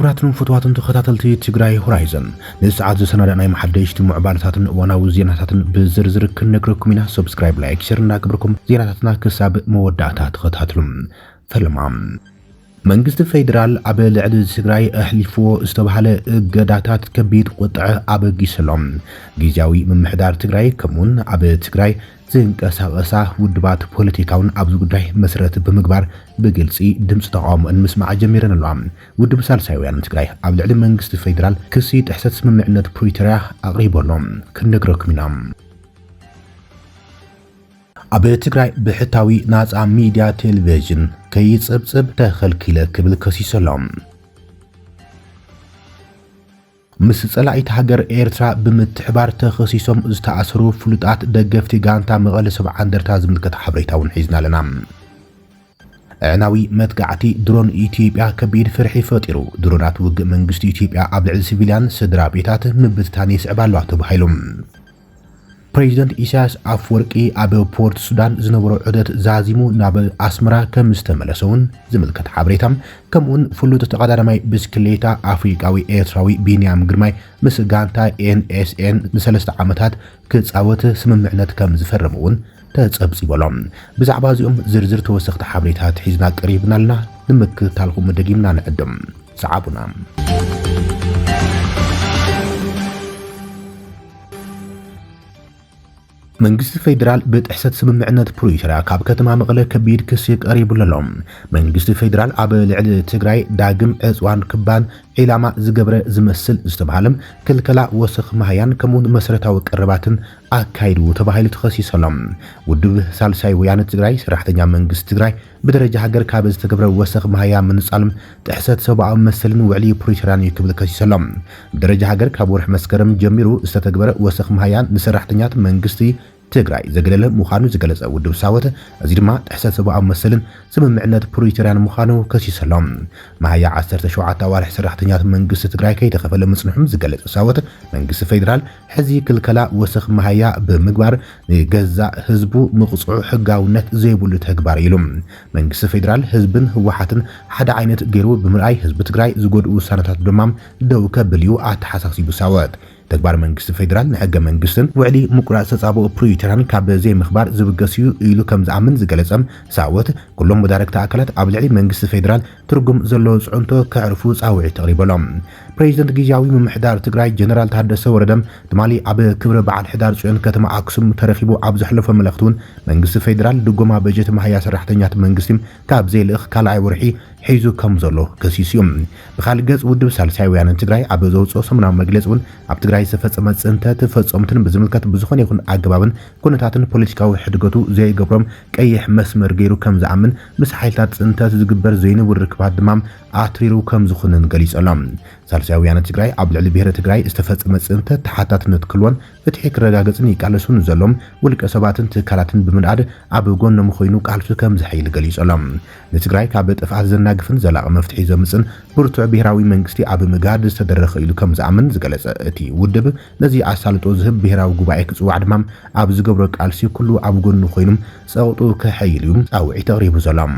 كبراتن فتواتن تخطاتلتي تግራይ هورايزن نسعات زسنادنا محدشت معبالتاتن وناو زيناتاتن بزرزر كنكركم إنا سبسكرايب لايك شير ناكبركم زيناتاتنا كساب مودعتا تخطاتلم فلمام መንግስቲ ፌደራል ኣብ ልዕሊ ትግራይ ኣሕሊፎ ዝተባሃለ ገዳታት ከቢድ ቁጥዕ ኣበጊሰሎም ጊዜያዊ ምምሕዳር ትግራይ ከምኡን ኣብ ትግራይ ዝንቀሳቐሳ ውድባት ፖለቲካውን ኣብዚ ጉዳይ መሰረት ብምግባር ብግልፂ ድምፂ ተቃውሞ እንስማዕ ጀሚረን ኣለዋ ውድብ ሳልሳይ ወያነ ትግራይ ኣብ ልዕሊ መንግስቲ ፌደራል ክሲ ጥሕሰት ስምምዕነት ፕሪቶሪያ ኣቕሪቦሎም ክንነግረኩም ኢና ኣብ ትግራይ ብሕታዊ ናጻ ሚድያ ቴሌቪዥን ከይጽብጽብ ተኸልኪለ ክብል ከሲሰሎም ምስ ጸላኢት ሃገር ኤርትራ ብምትሕባር ተኸሲሶም ዝተኣሰሩ ፍሉጣት ደገፍቲ ጋንታ መቐለ 70 እንደርታ ዝምልከት ሓበሬታውን ሒዝና ኣለና ዕናዊ መትጋዕቲ ድሮን ኢትዮጵያ ከቢድ ፍርሒ ፈጢሩ ድሮናት ውግእ መንግስቲ ኢትዮጵያ ኣብ ልዕሊ ሲቪልያን ስድራ ቤታት ምብትታን ይስዕባሉ ተባሂሎም ፕሬዚደንት ኢሳያስ አፈወርቂ ኣብ ፖርት ሱዳን ዝነበሩ ዑደት ዛዚሙ ናብ ኣስመራ ከም ዝተመለሰውን ዝምልከት ሓበሬታም ከምኡን ፍሉጥ ተቀዳዳማይ ብስክሌታ ኣፍሪቃዊ ኤርትራዊ ቢንያም ግርማይ ምስ ጋንታ ኤንኤስኤን ንሰለስተ ዓመታት ክጻወት ስምምዕነት ከም ዝፈረሙውን ተጸብጺቦሎም ብዛዕባ እዚኦም ዝርዝር ተወሰኽቲ ሓበሬታት ሒዝና ቀሪብናልና ንምክታልኩም ደጊምና ንዕድም ሰዓቡና መንግስቲ ፌደራል ብጥሕሰት ስምምዕነት ፕሪቶሪያ ካብ ከተማ መቐለ ከቢድ ክሲ ቀሪቡሎም መንግስቲ ፌደራል ኣብ ልዕሊ ትግራይ ዳግም ዕጽዋን ክባን ኢላማ ዝገብረ ዝመስል ዝተባሃለም ክልከላ ወሰኽ ማህያን ከምኡን መሰረታዊ ቀረባትን ኣካይዱ ተባሂሉ ተኸሲሰሎም ውድብ ሳልሳይ ወያነ ትግራይ ሰራሕተኛ መንግስቲ ትግራይ ብደረጃ ሃገር ካብ ዝተገብረ ወሰኽ ማህያ ምንጻልም ጥሕሰት ሰብኣዊ መሰልን ውዕሊ ፕሪቶሪያን ይክብል ከሲሰሎም ብደረጃ ሃገር ካብ ወርሕ መስከረም ጀሚሩ ዝተተግበረ ወሰኽ ማህያን ንሰራሕተኛት መንግስቲ ትግራይ ዘገለለ ምዃኑ ዝገለጸ ውድብ ሳወተ እዚ ድማ ጥሕሰት ሰብኣዊ መሰልን ስምምዕነት ፕሪቶሪያን ምዃኑ ከሲሰሎም ማህያ 17 ኣዋርሕ ሰራሕተኛት መንግስቲ ትግራይ ከይተኸፈለ ምጽንሑም ዝገለጸ ሳወተ መንግስቲ ፌደራል ሕዚ ክልከላ ወሰኽ ማህያ ብምግባር ንገዛእ ህዝቡ ምቕጽዑ ሕጋውነት ዘይብሉ ተግባር ኢሉ መንግስቲ ፌደራል ህዝብን ህወሓትን ሓደ ዓይነት ገይሩ ብምርኣይ ህዝቢ ትግራይ ዝጎድኡ ውሳነታት ድማ ደው ከብል እዩ ኣተሓሳሲቡ ሳወት ተግባር መንግስቲ ፌደራል ንሕገ መንግስትን ውዕሊ ምቁራጽ ተጻብኦ ፕሪቶሪያን ካብ ዘይ ምኽባር ዝብገስዩ ኢሉ ከም ዝኣምን ዝገለጸም ሳወት ኩሎም መዳረግቲ ኣካላት ኣብ ልዕሊ መንግስቲ ፌደራል ትርጉም ዘለዎ ጽዕንቶ ከዕርፉ ጻውዒት ተቕሪበሎም ፕሬዚደንት ጊዜያዊ ምምሕዳር ትግራይ ጀነራል ታደሰ ወረደም ትማሊ ኣብ ክብረ በዓል ሕዳር ጽዮን ከተማ ኣክሱም ተረኺቡ ኣብ ዝሕለፈ መልእኽቱን መንግስቲ ፌደራል ድጎማ በጀት ማህያ ሰራሕተኛት መንግስቲ ካብ ዘይልእኽ ካልኣይ ወርሒ ሒዙ ከም ዘሎ ከሲስዮም ብኻልእ ገጽ ውድብ ሳልሳይ ወያነ ትግራይ ኣብ ዘውፅኦ ሰሙናዊ መግለፂ እውን ኣብ ትግራይ ዝተፈጸመ ጽንተት ፈጸምትን ብዝምልከት ብዝኾነ ይኹን ኣገባብን ኩነታትን ፖለቲካዊ ሕድገቱ ዘይገብሮም ቀይሕ መስመር ገይሩ ከም ዝኣምን ምስ ሓይልታት ጽንተት ዝግበር ዘይንብር ርክባት ድማ ኣትሪሩ ከም ዝኾነን ገሊጾሎም ሳልሳይ ወያነ ትግራይ ኣብ ልዕሊ ብሔረ ትግራይ ዝተፈጸመ ጽንተት ተሓታትነት ክልዎን ፍትሒ ክረጋገጽን ይቃለሱን ዘሎም ውልቀ ሰባትን ትካላትን ብምንኣድ ኣብ ጎኖም ኮይኑ ቃልሱ ከም ዝሓይል ገሊጾሎም ንትግራይ ካብ ጥፍኣት ዘናግፍን ዘላቕ መፍትሒ ዘምጽን ብርቱዕ ብሔራዊ መንግስቲ ኣብ ምጋድ ዝተደረኸ ኢሉ ከም ዝኣምን ዝገለጸ እቲ ውድብ ነዚ ኣሳልጦ ዝህብ ብሔራዊ ጉባኤ ክጽዋዕ ድማ ኣብ ዝገብሮ ቃልሲ ኩሉ ኣብ ጎኑ ኮይኖም ጸውጡ ከሐይል እዩ ጻውዒት ተቕሪቡ ዘሎም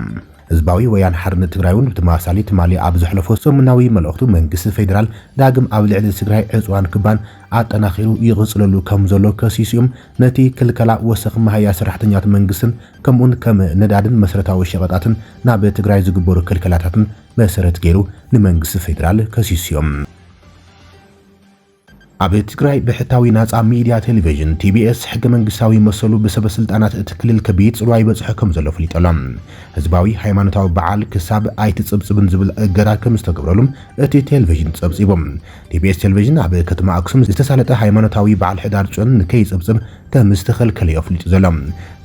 ህዝባዊ ወያነ ሓርነት ትግራይውን ብተመሳሳሊ ትማሊ ኣብ ዝሕለፎ ሰሙናዊ መልእኽቱ መንግስቲ ፌደራል ዳግም ኣብ ልዕሊ ትግራይ ዕጽዋን ክባን ኣጠናኺሩ ይቕጽለሉ ከም ዘሎ ከሲስዮም ነቲ ክልከላ ወሰኽ ማህያ ሰራሕተኛት መንግስትን ከምኡን ከም ነዳድን መሰረታዊ ሸቐጣትን ናብ ትግራይ ዝግበሩ ክልከላታትን መሰረት ገይሩ ንመንግስቲ ፌደራል ከሲስዮም ኣብ ትግራይ ብሕታዊ ናጻ ሚድያ ቴሌቪዥን ቲቢኤስ ሕገ መንግስታዊ መሰሉ ብሰበስልጣናት እቲ ክልል ከቢድ ጽልዋ ይበጽሕ ከም ዘሎ ፍሊጦሎም ህዝባዊ ሃይማኖታዊ በዓል ክሳብ ኣይትጽብጽብን ዝብል እገዳ ከም ዝተገብረሉም እቲ ቴሌቪዥን ጸብጺቦም ቲቢኤስ ቴሌቪዥን ኣብ ከተማ ኣክሱም ዝተሳለጠ ሃይማኖታዊ በዓል ሕዳር ጽዮን ንከይጽብጽብ ከም ዝተኸልከለ ኣፍሊጡ ዘሎም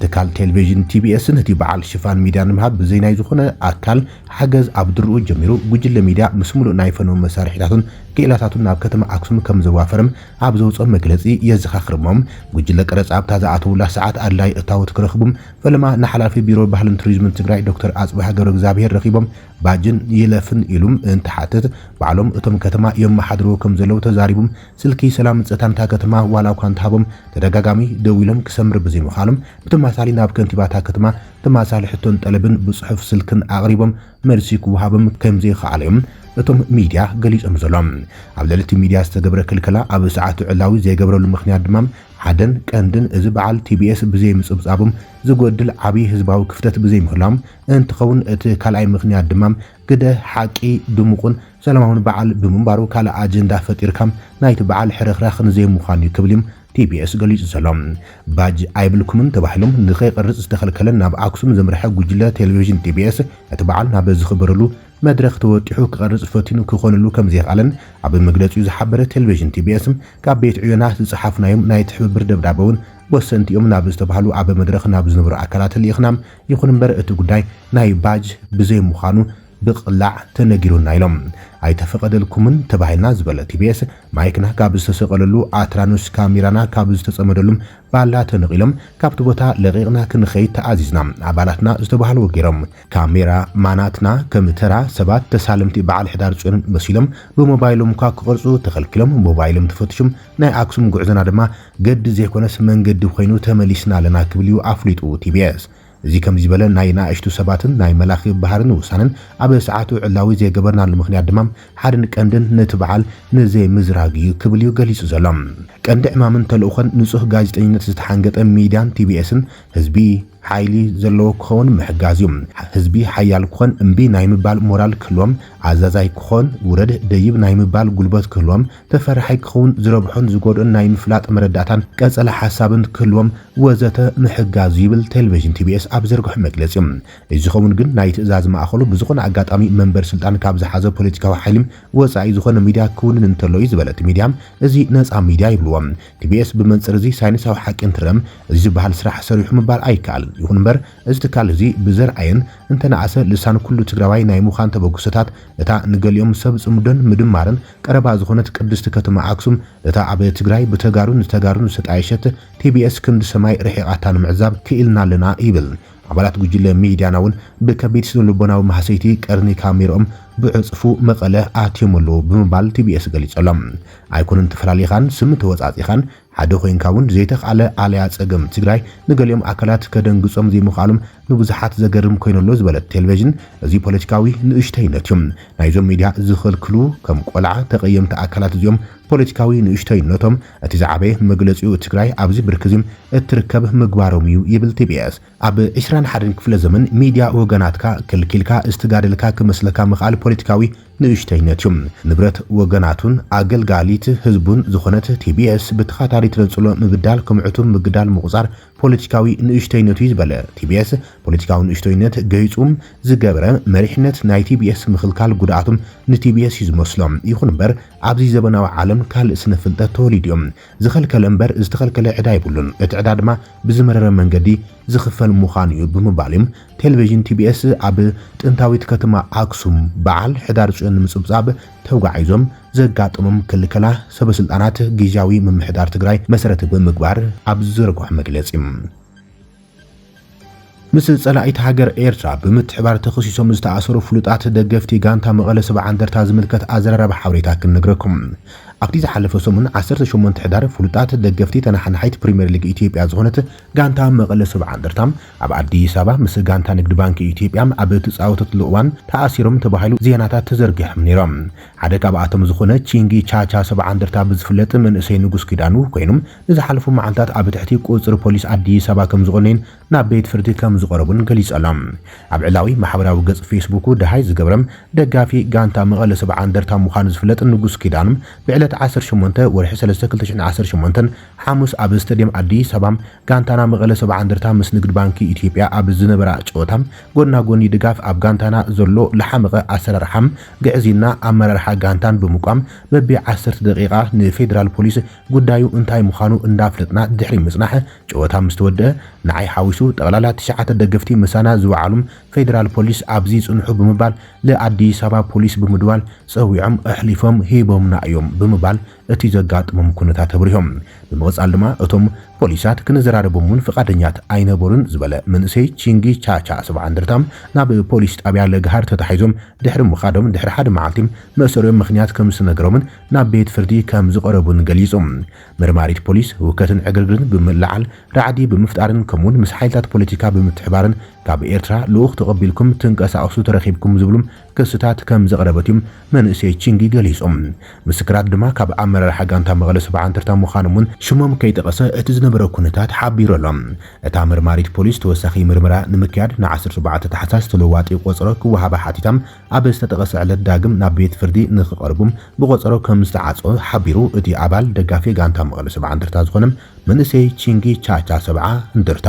ትካል ቴሌቪዥን ቲቢኤስ ነቲ በዓል ሽፋን ሚድያ ንምሃብ ብዘይናይ ዝኾነ ኣካል ሓገዝ ኣብ ድርኡ ጀሚሩ ጉጅለ ሚድያ ምስ ሙሉእ ናይ ፈኖ መሳርሒታቱን ክኢላታቱን ናብ ከተማ ኣክሱም ከም ዘዋፈርም ኣብ ዘውፅኦ መግለጺ የዘኻኽርሞም ጉጅለ ቀረጻ ኣብ ታዝኣተውላ ሰዓት ኣድላይ እታወት ክረኽቡም ፈለማ ንሓላፊ ቢሮ ባህልን ቱሪዝምን ትግራይ ዶክተር ኣጽባህ ገብረ እግዚአብሔር ረኺቦም ባጅን ይለፍን ኢሉም እንትሓትት ባዕሎም እቶም ከተማ የመሓድርዎ ከም ዘለው ተዛሪቡም ስልኪ ሰላም ጸታንታ ከተማ ዋላ እኳ እንተሃቦም ተደጋጋሚ ደው ኢሎም ክሰምር ብዘይምዃኖም ብተመሳሳሊ ናብ ከንቲባታ ከተማ ተማሳሊ ሕቶን ጠለብን ብጽሑፍ ስልክን ኣቕሪቦም መልሲ ክወሃቦም ከም ዘይከኣሎም እቶም ሚድያ ገሊጾም ዘሎም ኣብ ልዕሊ ሚድያ ዝተገብረ ክልከላ ኣብ ሰዓቱ ዕላዊ ዘይገብረሉ ምኽንያት ድማ ሓደን ቀንድን እዚ በዓል ቲቢኤስ ብዘይ ምጽብጻቦም ዝጎድል ዓብይ ህዝባዊ ክፍተት ብዘይ ምህላም እንትኸውን እቲ ካልኣይ ምኽንያት ድማ ግደ ሓቂ ድሙቕን ሰላማውን በዓል ብምንባሩ ካልእ ኣጀንዳ ፈጢርካም ናይቲ በዓል ሕርኽራኽ ንዘይ ምዃኑ ክብልም ቲቢኤስ ገሊጹ ሰሎም ባጅ ኣይብልኩምን ተባሂሎም ንኸይቐርጽ ዝተኸልከለን ናብ ኣክሱም ዘምርሐ ጉጅለ ቴሌቪዥን ቲቢኤስ እቲ በዓል ናብ ዝኽበረሉ መድረኽ ተወጢሑ ክቐርጽ ፈቲኑ ክኾነሉ ከም ዘይኻለን ኣብ መግለጺኡ ዝሓበረ ቴሌቪዥን ቲቢኤስ ካብ ቤት ዕዮና ዝጽሓፍናዮም ናይ ትሕብብር ደብዳቤውን ወሰንቲኦም ናብ ዝተባሃሉ ኣብ መድረኽ ናብ ዝነበሩ ኣካላት ልኢኽናም ይኹን እምበር እቲ ጉዳይ ናይ ባጅ ብዘይ ምዃኑ ብቕላዕ ተነጊሩና ኢሎም ኣይተፈቐደልኩምን ተባሂልና ዝበለ ቲቢኤስ ማይክና ካብ ዝተሰቐለሉ ኣትራኖስ ካሜራና ካብ ዝተጸመደሉም ባላ ተነቂሎም ካብቲ ቦታ ለቂቕና ክንኸይድ ተኣዚዝና ኣባላትና ዝተባሃሉ ወጊሮም ካሜራ ማናትና ከም ተራ ሰባት ተሳለምቲ በዓል ሕዳር ጽዮን መሲሎም ብሞባይሎም ኳ ክቐርጹ ተኸልኪሎም ሞባይሎም ተፈትሹም ናይ ኣክሱም ጉዕዞና ድማ ገዲ ዘይኮነስ መንገዲ ኮይኑ ተመሊስና ኣለና ክብልዩ ኣፍሊጡ ቲቢኤስ እዚ ከም ዝበለ ናይ ናእሽቱ ሰባትን ናይ መላኺ ባህርን ውሳነን ኣብ ሰዓቱ ዕላዊ ዘይገበርናሉ ምኽንያት ድማ ሓደን ቀንድን ነቲ በዓል ንዘይ ምዝራግ እዩ ክብል እዩ ገሊጹ ዘሎ ቀንዲ ዕማምን ተልእኾን ንጹህ ጋዜጠኝነት ዝተሓንገጠ ሚድያን ቲቢኤስን ህዝቢ ሓይሊ ዘለዎ ክኸውን ምሕጋዝ እዩ ህዝቢ ሓያል ክኾን እምቢ ናይ ምባል ሞራል ክህልዎም ኣዛዛይ ክኾን ውረድ ደይብ ናይ ምባል ጉልበት ክህልዎም ተፈራሓይ ክኸውን ዝረብሖን ዝጎድኦን ናይ ምፍላጥ መረዳእታን ቀጸላ ሓሳብን ክህልዎም ወዘተ ምሕጋዝ ይብል ቴሌቪዥን ቲቢኤስ ኣብ ዘርግሖ መግለጺ እዚ ኸውን ግን ናይ ትእዛዝ ማእኸሉ ብዝኾነ ኣጋጣሚ መንበር ስልጣን ካብ ዝሓዘ ፖለቲካዊ ሓይሊ ወጻኢ ዝኾነ ሚድያ ክውንን እንተሎ እዩ ዝበለት ሚድያ እዚ ነፃ ሚድያ ይብልዎም ቲቢኤስ ብመንጽር እዚ ሳይንሳዊ ሓቂ እንትረም እዚ ዝበሃል ስራሕ ሰሪሑ ምባል ኣይከኣል ይኹን እምበር እዚ ትካል እዚ ብዘርኣየን እንተነኣሰ ልሳን ኩሉ ትግራዋይ ናይ ምዃን ተበግሶታት እታ ንገሊኦም ሰብ ጽምዶን ምድማርን ቀረባ ዝኾነት ቅድስቲ ከተማ ኣክሱም እታ ኣብ ትግራይ ብተጋሩን ዝተጋሩን ዝተጣየሸት ቲቢኤስ ክንዲ ሰማይ ርሒቓታ ንምዕዛብ ክኢልና ኣለና ይብል ኣባላት ጉጅለ ሚድያና እውን ብከቢድ ስነልቦናዊ ማህሰይቲ ቀርኒ ካሜርኦም ብዕጽፉ መቐለ ኣትየመሉ ብምባል ቲቢኤስ ገሊጸሎም ኣይኮነን ተፈላለኻን ስም ተወጻጺኻን ሓደ ኮይንካ እውን ዘይተኻለ ኣልያ ጸገም ትግራይ ንገሊኦም ኣካላት ከደንግጾም ዘይምኻሎም ንብዙሓት ዘገርም ኮይነሎ ዝበለት ቴሌቪዥን እዚ ፖለቲካዊ ንእሽተይነት እዩ ናይዞም ሚድያ ዝኽልክሉ ከም ቆልዓ ተቐየምቲ ኣካላት እዚኦም ፖለቲካዊ ንእሽተይነቶም እቲ ዝዓበየ መግለጺኡ ትግራይ ኣብዚ ብርክዚ እትርከብ ምግባሮም እዩ ይብል ቲቢኤስ ኣብ 21 ክፍለ ዘመን ሚድያ ወገናትካ ክልኪልካ እስትጋደልካ ክመስለካ ምኽኣል ፖለቲካዊ ንእሽተይነት እዩ ንብረት ወገናቱን ኣገልጋሊት ህዝቡን ዝኾነት ቲቢኤስ ብተኻታሊ ትነጽሎ ምብዳል ከምዕቱም ምግዳል ምቁጻር ፖለቲካዊ ንእሽተይነቱ ዝበለ ቲቢኤስ ፖለቲካዊ ንእሽተይነት ገይጹም ዝገብረ መሪሕነት ናይ ቲቢኤስ ምኽልካል ጉድኣቱም ንቲቢኤስ ይዝመስሎም ይኹን እምበር ኣብዚ ዘበናዊ ዓለም ካልእ ስነ ፍልጠት ተወሊድ እዮም ዝኸልከለ እምበር ዝተኸልከለ ዕዳ ይብሉን እቲ ዕዳ ድማ ብዝመረረ መንገዲ ዝኽፈል ምዃኑ እዩ ብምባልዮም ቴሌቪዥን ቲቢኤስ ኣብ ጥንታዊት ከተማ ኣክሱም በዓል ሕዳር ጽዮን ንምጽብጻብ ተጓዒዞም ዘጋጥሞም ክልከላ ሰበስልጣናት ጊዜያዊ ምምሕዳር ትግራይ መሰረት ብምግባር ኣብ ዝረግሖ መግለጺ ምስ ጸላኢት ሃገር ኤርትራ ብምትሕባር ተኸሲሶም ዝተኣሰሩ ፍሉጣት ደገፍቲ ጋንታ መቐለ 70 እንደርታ ዝምልከት ኣዘራረባ ሓበሬታ ክንነግረኩም ኣብቲ ዝሓለፈ ሰሙን 18 ሕዳር ፍሉጣት ደገፍቲ ተናሓናሓይት ፕሪምየር ሊግ ኢትዮጵያ ዝኾነት ጋንታ መቐለ 70 እንደርታ ኣብ ኣዲስ ኣበባ ምስ ጋንታ ንግዲ ባንኪ ኢትዮጵያ ኣብ እትፃወተትሉ እዋን ተኣሲሮም ተባሂሉ ዜናታት ተዘርጊሖም ነይሮም ሓደ ካብኣቶም ዝኾነ ቺንጊ ቻቻ 70 እንደርታ ብዝፍለጥ መንእሰይ ንጉስ ኪዳኑ ኮይኖም ንዝሓለፉ መዓልታት ኣብ ትሕቲ ቁፅሪ ፖሊስ ኣዲስ ኣበባ ከም ዝቆነን ናብ ቤት ፍርዲ ከም ዝቀረቡን ገሊጾሎም ኣብ ዕላዊ ማሕበራዊ ገጽ ፌስቡክ ደሃይ ዝገብረም ደጋፊ ጋንታ መቐለ 70 እንደርታ ምዃኑ ዝፍለጥ ንጉስ ኪዳኑ ብዕለት 18 ወርሒ 3 2018 ሐሙስ ኣብ ስታዲየም ኣዲስ ኣበባ ጋንታና መቐለ 70 እንደርታ ምስ ንግዲ ባንኪ ኢትዮጵያ ኣብ ዝነበረ ጨወታ ጎና ጎኒ ድጋፍ ኣብ ጋንታና ዘሎ ለሓመቐ ኣሰራርሓም ግዕዚና ኣመራርሓ ጋንታን ብምቋም በቢ 10 ደቂቃ ንፌደራል ፖሊስ ጉዳዩ እንታይ ምዃኑ እንዳፍለጥና ድሕሪ ምጽናሕ ጨወታ ምስተወደአ ንዓይ ሓዊሱ ጠቕላላ 9 ደገፍቲ ምሳና ዝወዓሉም ፌደራል ፖሊስ ኣብዚ ጽንሑ ብምባል ለኣዲስ ኣበባ ፖሊስ ብምድዋል ጸዊዖም ኣሕሊፎም ሂቦምና እዮም ብምባል እቲ ዘጋጥሞም ኩነታት ተብሪሆም ብምቕጻል ድማ እቶም ፖሊሳት ክንዘራረቦምን ፍቃደኛት ኣይነበሩን ዝበለ መንእሰይ ቺንጊ ቻቻ 70 እንደርታ ናብ ፖሊስ ጣብያ ለጋሃር ተታሒዞም ድሕሪ ምኻዶም ድሕሪ ሓደ መዓልቲ መእሰሪዮም ምኽንያት ከም ዝነገሮምን ናብ ቤት ፍርዲ ከም ዝቀረቡን ገሊጾም መርማሪት ፖሊስ ውከትን ዕግርግርን ብምልዓል ራዕዲ ብምፍጣርን ከምውን ምስ ሓይልታት ፖለቲካ ብምትሕባርን ካብ ኤርትራ ልኡኽ ተቐቢልኩም ትንቀሳቐሱ ተረኺብኩም ዝብሉም ክስታት ከም ዘቕረበትዮም መንእሰይ ቺንጊ ገሊጾም ምስክራት ድማ ካብ ኣመራርሓ ጋንታ መቐለ 70 እንደርታ ምዃኖምን ሽሞም ከይጠቐሰ እቲ ዝነበረ ኩነታት ሓቢሮሎም እታ መርማሪት ፖሊስ ተወሳኺ ምርመራ ንምክያድ ን14 ታሕሳስ ተለዋጢ ቆፅሮ ክወሃባ ሓቲታም ኣብ ዝተጠቐሰ ዕለት ዳግም ናብ ቤት ፍርዲ ንኽቐርቡም ብቆፅሮ ከም ዝተዓፀ ሓቢሩ እቲ ኣባል ደጋፊ ጋንታ መቐለ 70 እንደርታ ዝኾነ መንእሰይ ቺንጊ ቻቻ 70 እንደርታ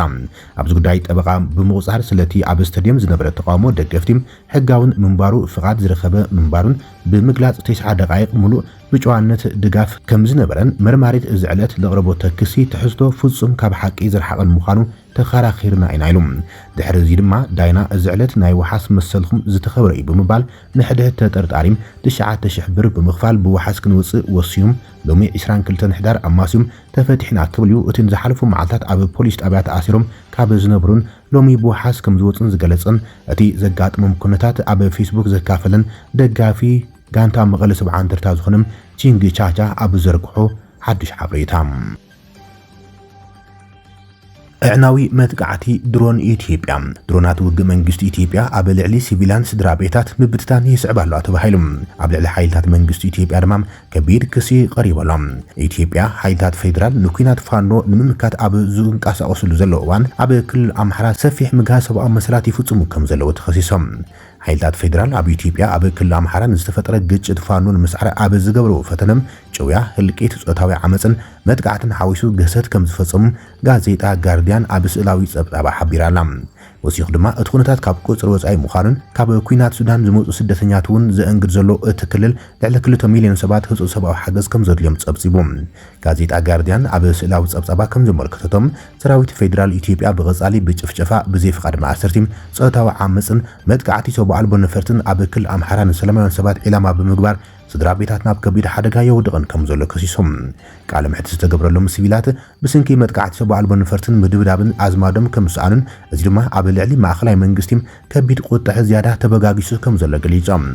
ኣብዚ ጉዳይ ጠበቃ ብምቑፃር ስለቲ ኣብ ስታድየም ዝነበረ ተቃውሞ ደገፍቲ ሕጋውን ምንባሩ ፍቃድ ዝረኸበ ምንባሩን ብምግላጽ 9 ደቂቕ ሙሉእ ብጨዋነት ድጋፍ ከም ዝነበረን መርማሪት እዚ ዕለት ለቕረቦቶ ክሲ ትሕዝቶ ፍጹም ካብ ሓቂ ዝረሓቐን ምዃኑ ተኸራኺርና ኢና ኢሎም ድሕሪ እዚ ድማ ዳይና እዚ ዕለት ናይ ወሓስ መሰልኩም ዝተኸበረ እዩ ብምባል ንሕድሕት ተጠርጣሪም 9,000 ብር ብምኽፋል ብወሓስ ክንውፅእ ወሲዮም ሎሚ 22 ሕዳር ኣማስዮም ተፈቲሕና ክብልዩ እትን ዝሓለፉ መዓልታት ኣብ ፖሊስ ጣብያ ተኣሲሮም ካብ ዝነብሩን ሎሚ ብወሓስ ከም ዝወፅን ዝገለጽን እቲ ዘጋጥሞም ኩነታት ኣብ ፌስቡክ ዘካፈለን ደጋፊ ጋንታ መቐለ 70 እንደርታ ዝኾነም ቺንጊ ቻቻ ኣብ ዘርግሖ ሓድሽ ሓበሬታ እዕናዊ መጥቃዕቲ ድሮን ኢትዮጵያ ድሮናት ውግእ መንግስቲ ኢትዮጵያ ኣብ ልዕሊ ሲቪላን ስድራ ቤታት ምብትታን ይስዕባሉ ተባሂሎም ኣብ ልዕሊ ሓይልታት መንግስቲ ኢትዮጵያ ድማ ከቢድ ክሲ ቀሪቦሎም ኢትዮጵያ ሓይልታት ፌደራል ንኩናት ፋኖ ንምምካት ኣብ ዝንቀሳቐስሉ ዘለዋ እዋን ኣብ ክልል ኣምሓራ ሰፊሕ ምግሃዝ ሰብኣዊ መሰላት ይፍጽሙ ከም ዘለዎ ተኸሲሶም ሓይልታት ፌደራል ኣብ ኢትዮጵያ ኣብ ክልል ኣምሓራ ንዝተፈጠረ ግጭት ፋኖን ምስዓር ኣብ ዝገብሩ ፈተነም ጭውያ ህልቂት ጾታዊ ዓመፅን መጥቃዕትን ሓዊሱ ገሰት ከም ዝፈጸሙ ጋዜጣ ጋርዲያን ኣብ ስእላዊ ጸብጻባ ሓቢራላ ወሲኹ ድማ እቲ ኩነታት ካብ ቁጽሪ ወጻኢ ምዃኑን ካብ ኩናት ሱዳን ዝመጹ ስደተኛት እውን ዘእንግድ ዘሎ እቲ ክልል ልዕሊ 2 ሚልዮን ሰባት ህጹጽ ሰብኣዊ ሓገዝ ከም ዘድልዮም ጸብጺቡ ጋዜጣ ጋርዲያን ኣብ ስእላዊ ጸብጻባ ከም ዘመልከተቶም ሰራዊት ፌደራል ኢትዮጵያ ብቐጻሊ ብጭፍጨፋ ብዘይፍቃድ ማእሰርቲ ጾታዊ ዓመፅን መጥቃዕቲ ሰብኣዊ ኣልቦ ነፈርትን ኣብ ክልል ኣምሓራ ንሰላማውያን ሰባት ዒላማ ብምግባር ስድራ ቤታት ናብ ከቢድ ሓደጋ የውድቕን ከም ዘሎ ከሲሶም ቃለ ምሕት ዝተገብረሎም ሲቪላት ብስንኪ መጥቃዕቲ ሰብኣዊ ኣልቦ ነፈርትን ምድብዳብን ኣዝማዶም ከም ዝሰኣኑን እዚ ድማ ኣብ ልዕሊ ማእኸላይ መንግስቲ ከቢድ ቁጥዕ ዝያዳ ተበጋጊሱ ከም ዘሎ ገሊፆም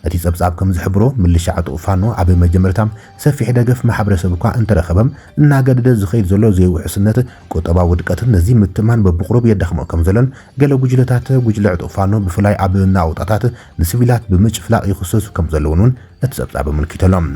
እቲ ጸብጻብ ከም ዝሕብሮ ምልሻ ዕጡቕ ፋኖ ኣብ መጀመርታ ሰፊሕ ደገፍ ማሕበረሰብ እኳ እንተረኸበም እናገደደ ዝኸይድ ዘሎ ዘይውሕስነት ቁጠባ ውድቀትን ነዚ ምትማን በብቕሩብ የዳኽሞ ከም ዘሎን ገለ ጉጅለታት ጉጅለ ዕጡቕ ፋኖ ብፍላይ ኣብ ናውጣታት ንሲቪላት ብምጭፍላቕ ይኽሰሱ ከም ዘለውን እቲ ጸብጻብ ኣመልኪቶሎም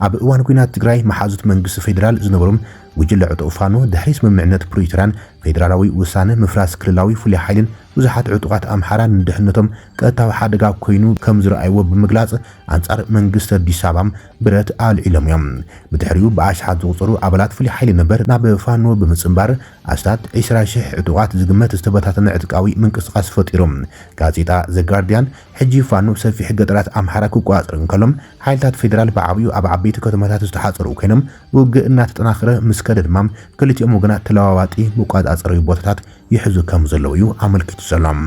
ኣብ እዋን ኩናት ትግራይ መሓዙት መንግስቲ ፌደራል ዝነበሩም ጉጅለ ዕጡቕ ፋኖ ድሕሪ ስምምዕነት ፕሪቶሪያን ፌደራላዊ ውሳነ ምፍራስ ክልላዊ ፍሉይ ሓይልን ብዙሓት ዕጡቓት ኣምሓራ ንድሕነቶም ቀጥታዊ ሓደጋ ኮይኑ ከም ዝረኣይዎ ብምግላጽ ኣንጻር መንግስቲ ኣዲስ ኣበባ ብረት ኣልዒሎም እዮም ብድሕሪኡ ብኣሽሓት ዝቑፀሩ ኣባላት ፍሉይ ሓይሊ ነበር ናብ ፋኖ ብምጽምባር ኣስታት 20,000 ዕጡቓት ዝግመት ዝተበታተነ ዕጥቃዊ ምንቅስቓስ ፈጢሮም ጋዜጣ ዘ ጋርዲያን ሕጂ ፋኖ ሰፊሕ ገጠራት ኣምሓራ ክቆጻጸር እንከሎም ሓይልታት ፌደራል ብዓብዩ ኣብ ዓበይቲ ከተማታት ዝተሓጸሩ ኮይኖም ውግእ እናተጠናኸረ ምስ ከደ ድማ ክልቲኦም ወገናት ተለዋዋጢ መቆጻጸሪ ቦታታት ይሕዙ ከም ዘለዉ እዩ ኣመልኪቱ ሰላም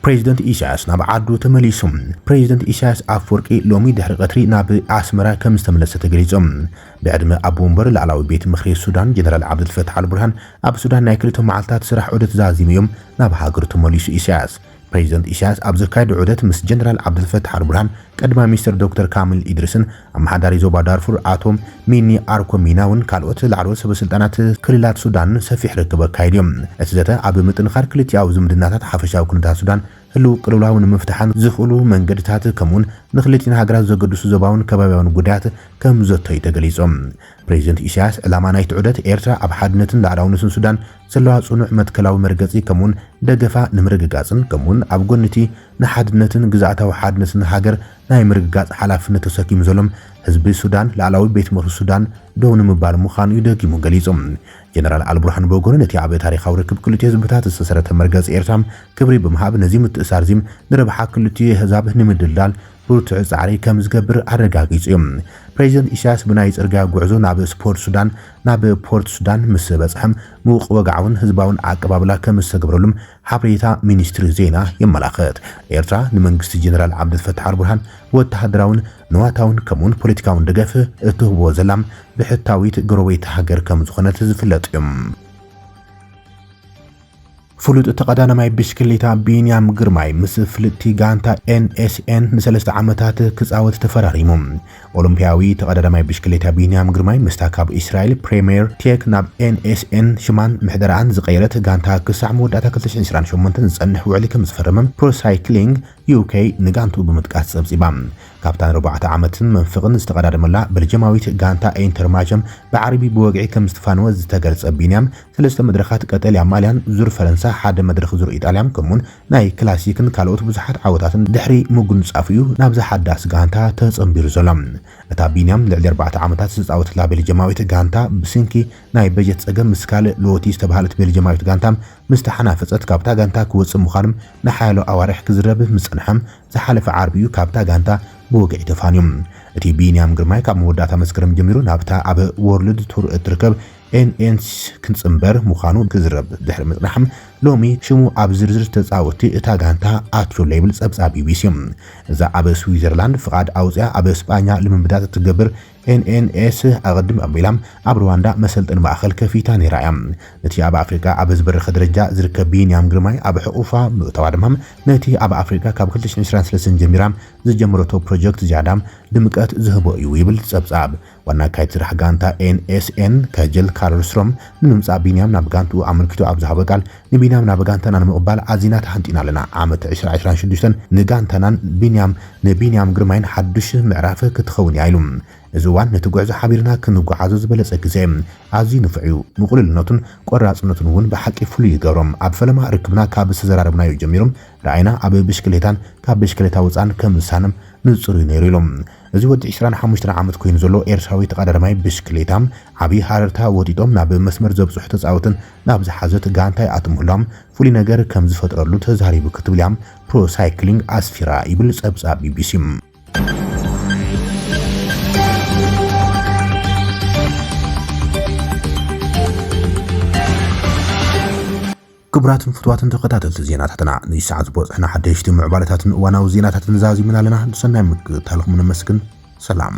ፕሬዚደንት ኢሳያስ ናብ ዓዱ ተመሊሶም ፕሬዚደንት ኢሳያስ ኣፍወርቂ ሎሚ ድሕሪ ቀትሪ ናብ ኣስመራ ከም ዝተመለሰ ተገሊጾም ብዕድመ ኣብ ወንበር ላዕላዊ ቤት ምኽሪ ሱዳን ጀነራል ዓብድልፈታሕ አልቡርሃን ኣብ ሱዳን ናይ ክልተ መዓልታት ስራሕ ዑደት ዛዚሞም ናብ ሃገሩ ተመሊሱ ኢሳያስ ፕሬዚደንት ኢሳያስ ኣብ ዝካየድ ዑደት ምስ ጀነራል ዓብድልፈታሕ አልቡርሃን ቀድማ ሚኒስትር ዶክተር ካሚል ኢድሪስን ኣመሓዳሪ ዞባ ዳርፉር ኣቶም ሚኒ ኣርኮሚናውን ካልኦት ላዕለዎት ሰበስልጣናት ክልላት ሱዳን ሰፊሕ ርክብ ኣካይድዮም እቲ ዘተ ኣብ ምጥንኻር ክልቲኣዊ ዝምድናታት ሓፈሻዊ ኩነታት ሱዳን ህልው ቅልውላዊ ንምፍታሕን ዝኽእሉ መንገድታት ከምኡውን ንክልቲና ሃገራት ዘገድሱ ዞባውን ከባቢያውን ጉዳያት ከም ዘተዩ ተገሊጾም ፕሬዚደንት ኢሳያስ ዕላማ ናይቲ ዑደት ኤርትራ ኣብ ሓድነትን ላዕላውነትን ሱዳን ዘለዋ ጽኑዕ መትከላዊ መርገጺ ከምኡውን ደገፋ ንምርግጋጽን ከምኡውን ኣብ ጎንቲ ንሓድነትን ግዛእታዊ ሓድነትን ሃገር ናይ ምርግጋጽ ሓላፍነት ተሰኪሙ ዘሎም ህዝቢ ሱዳን ላዕላዊ ቤት ምኽሪ ሱዳን ደው ንምባል ምዃኑ ደጊሙ ገሊጾም ጀነራል አልቡርሃን በጎነ ነቲ ኣብ ታሪኻዊ ርክብ ክልቲኡ ህዝብታት ዝተሰረተ መርገጺ ኤርትራ ክብሪ ብምሃብ ነዚ ምትእሳር ዚም ንረብሓ ክልቲኡ ህዛብ ንምድልዳል ብርቱዕ ጻዕሪ ከም ዝገብር ኣረጋጊጾም ፕሬዚደንት ኢሳያስ ብናይ ጽርግያ ጉዕዞ ናብ ፖርት ሱዳን ምስ በጽሐም ምውቕ ወግዓውን ህዝባውን ኣቀባብላ ከም ዝተገብረሉም ሓበሬታ ሚኒስትሪ ዜና የመላኽት ኤርትራ ንመንግስቲ ጀነራል ዓብድልፈታሕ አልቡርሃን ወተሃደራውን ነዋታውን ከምኡውን ፖለቲካውን ደገፍ እትህቦ ዘላም ብሕታዊት ጎረቤት ሃገር ከም ዝኾነት ዝፍለጥ እዮም ፍሉጥ ተቀዳዳማይ ብሽክሌታ ቢንያም ግርማይ ምስ ፍልጥቲ ጋንታ NSN ንሰለስተ ዓመታት ክጻወት ተፈራሪሙ። ኦሎምፒያዊ ተቀዳዳማይ ብሽክሌታ ቢንያም ግርማይ ምስታ ካብ እስራኤል ፕሪሚየር ቴክ ናብ NSN ሽማን ምሕደራን ዝቀየረት ጋንታ ክሳዕ መወዳእታ 2028 ዝጸንሕ ውዕሊ ከም ዝፈረመ ፕሮ ሳይክሊንግ UK ንጋንቱ ብምጥቃስ ጸብጺባ። ካፕታን 4 ዓመትን መንፍቕን ዝተቀዳደመላ በልጀማዊት ጋንታ ኢንተርማጀም ብዓረቢ ብወግዒ ከም ዝተፋነወ ዝተገልጸ ቢንያም ሰለስተ መድረኻት ቀጠልያ ማልያን ዙር ፈረንሳ ሓደ መድረኽ ዙር ኢጣልያን ከምኡን ናይ ክላሲክን ካልኦት ብዙሓት ዓወታትን ድሕሪ ምጉንጻፍ እዩ ናብ ዝሓዳስ ጋንታ ተጸምቢሩ ዘሎ። እታ ቢንያም ልዕሊ 4 ዓመታት ዝጻወተላ ቤልጅማዊት ጋንታ ብስንኪ ናይ በጀት ጸገም ምስ ካልእ ሎቲ ዝተባሃለት ቤልጅማዊት ጋንታ ምስ ተሓናፈፀት ካብታ ጋንታ ክወፅእ ምዃኖም ንሓያሎ ኣዋርሕ ክዝረብ ምጽንሐም ዝሓለፈ ዓርቢ እዩ ካብታ ጋንታ ብወግዒ ተፋንዮም። እቲ ቢንያም ግርማይ ካብ መወዳእታ መስከረም ጀሚሩ ናብታ ኣብ ወርልድ ቱር እትርከብ NNS ክንጽምበር ምዃኑ ክዝረብ ድሕሪ ምጽናሕም ሎሚ ሽሙ ኣብ ዝርዝር ተጻወቲ እታ ጋንታ ኣትዮ ሌብል ጸብጻብ BBC እዛ ኣብ ስዊዘርላንድ ፍቓድ ኣውፅያ ኣብ እስጳኛ ልምምዳት ትገብር NNS ኣቐድም ኣቢላም ኣብ ሩዋንዳ መሰልጥን ማእኸል ከፊታ ነይራ እያ። ነቲ ኣብ ኣፍሪካ ኣብ ዝበረኸ ደረጃ ዝርከብ ቢንያም ግርማይ ኣብ ሕቑፋ ምእታዋ ድማ ነቲ ኣብ ኣፍሪካ ካብ 2023 ጀሚራ ዝጀመረቶ ፕሮጀክት ዝያዳም ድምቀት ዝህቦ እዩ ይብል ጸብጻብ። ዋና ካይት ስራሕ ጋንታ NSN ከጀል ካርልስትሮም ንምምጻእ ቢንያም ናብ ጋንቱ ኣመልኪቱ ኣብ ዝሃበ ቃል ንቢንያም ናብ ጋንታና ንምቕባል ኣዚና ተሓንጢና ኣለና ዓመት 2026 ንጋንታናን ንቢንያም ግርማይን ሓዱሽ ምዕራፍ ክትኸውን ኢሉ እዚ ዋን ነቲ ጉዕዞ ሓቢርና ክንጓዓዞ ዝበለጸ ግዜ ኣዝዩ ንፍዑ ምቁልልነቱን ቆራጽነቱን እውን ብሓቂ ፍሉይ ይገብሮም። ኣብ ፈለማ ርክብና ካብ ዝተዘራረብናዮ ጀሚሮም ረኣይና ኣብ ብሽክሌታን ካብ ብሽክሌታ ወፃን ከም ዝሳንም ንጹር ነይሩ ኢሎም። እዚ ወዲ 25 ዓመት ኮይኑ ዘሎ ኤርትራዊ ተቀዳዳማይ ብሽክሌታ ዓብይ ሓረርታ ወጢጦም ናብ መስመር ዘብጽሑ ተጻወትን ናብ ዝሓዘት ጋንታ ኣጥምሎም ፍሉይ ነገር ከም ዝፈጥረሉ ተዛሪቡ ክትብል እያ ፕሮ ሳይክሊንግ ኣስፊራ ይብል ጸብጻብ BBC። ክቡራትን ፍትዋትን ተኸታተልቲ ዜናታትና ንሰዓት ዝበፅሕና ሓደሽቲ ምዕባለታትን እዋናዊ ዜናታትን ዛዚምና ኣለና። ንሰናይ ምክትታልኩም ነመስግን። ሰላም